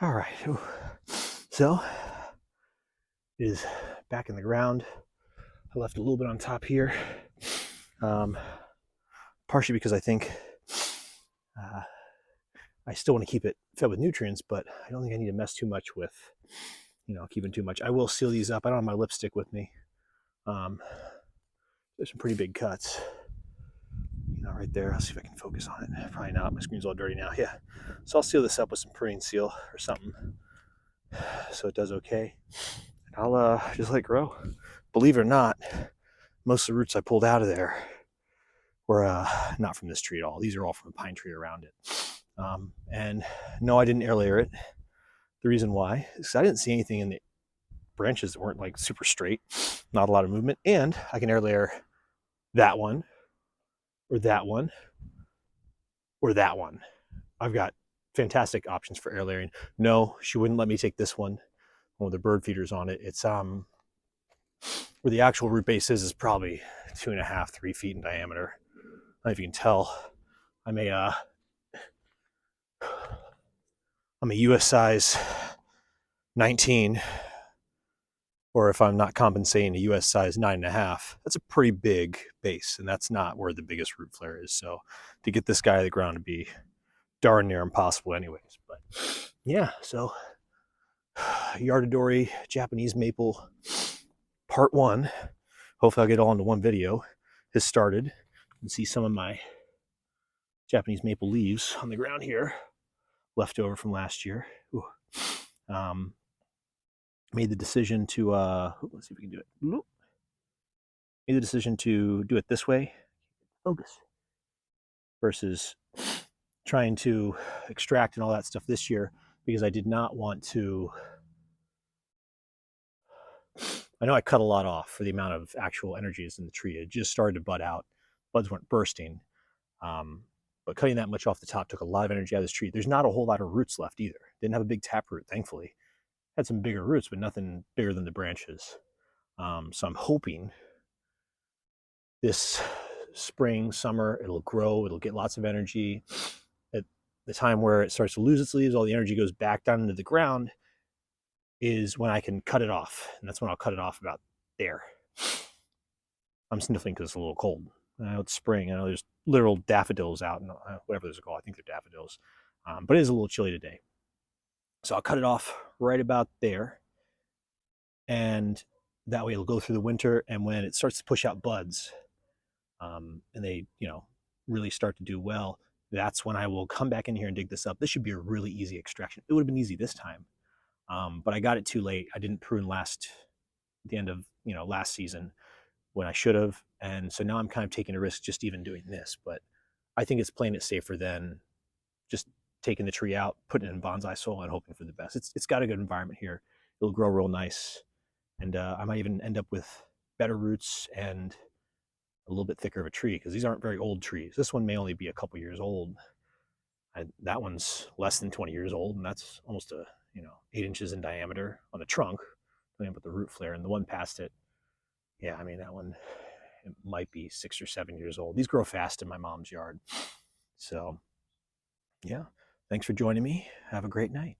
All right. Ooh. So it is back in the ground. I left a little bit on top here, um, partially because I think uh, I still want to keep it fed with nutrients, but I don't think I need to mess too much with, keeping too much. I will seal these up. I don't have my lipstick with me. Um, there's some pretty big cuts, right there. I'll see if I can focus on it. Probably not. My screen's all dirty now. Yeah. So I'll seal this up with some Perrine seal or something, so it does okay. And I'll just let it grow. Believe it or not, most of the roots I pulled out of there were not from this tree at all. These are all from a pine tree around it. And no, I didn't air layer it. The reason why is because I didn't see anything in the branches that weren't like super straight, not a lot of movement. And I can air layer that one, or that one, or that one. I've got fantastic options for air layering. No, she wouldn't let me take this one with the bird feeders on it. It's where the actual root base is probably 2.5, 3 feet in diameter. I don't know if you can tell. I'm a US size 19, or if I'm not compensating, a US size 9.5. That's a pretty big base, and that's not where the biggest root flare is. So to get this guy out of the ground would be darn near impossible anyways. But yeah, so Yardadori Japanese maple part 1, hopefully I'll get it all into one video, has started. You can see some of my Japanese maple leaves on the ground here, left over from last year. Made the decision to let's see if we can do it. Made the decision to do it this way, focus, versus trying to extract and all that stuff this year, because I did not want to. I know I cut a lot off for the amount of actual energies in the tree. It just started to bud out. Buds weren't bursting. But cutting that much off the top took a lot of energy out of this tree. There's not a whole lot of roots left either. Didn't have a big taproot, thankfully. Had some bigger roots, but nothing bigger than the branches. So I'm hoping this spring, summer, it'll grow, it'll get lots of energy. At the time where it starts to lose its leaves, all the energy goes back down into the ground, is when I can cut it off. And that's when I'll cut it off about there. I'm sniffling because it's a little cold. I know it's spring. I know there's literal daffodils out, and whatever those are called. I think they're daffodils. But it is a little chilly today. So I'll cut it off right about there. And that way it'll go through the winter. And when it starts to push out buds, and they, really start to do well, that's when I will come back in here and dig this up. This should be a really easy extraction. It would have been easy this time. But I got it too late. I didn't prune at the end of, last season, when I should have. And so now I'm kind of taking a risk just even doing this. But I think it's playing it safer than just taking the tree out, putting it in bonsai soil and hoping for the best. It's got a good environment here. It'll grow real nice. And I might even end up with better roots and a little bit thicker of a tree, because these aren't very old trees. This one may only be a couple years old. That one's less than 20 years old, and that's almost 8 inches in diameter on the trunk, depending on the root flare. And the one past it, yeah, I mean, that one, it might be 6 or 7 years old. These grow fast in my mom's yard. So, yeah, thanks for joining me. Have a great night.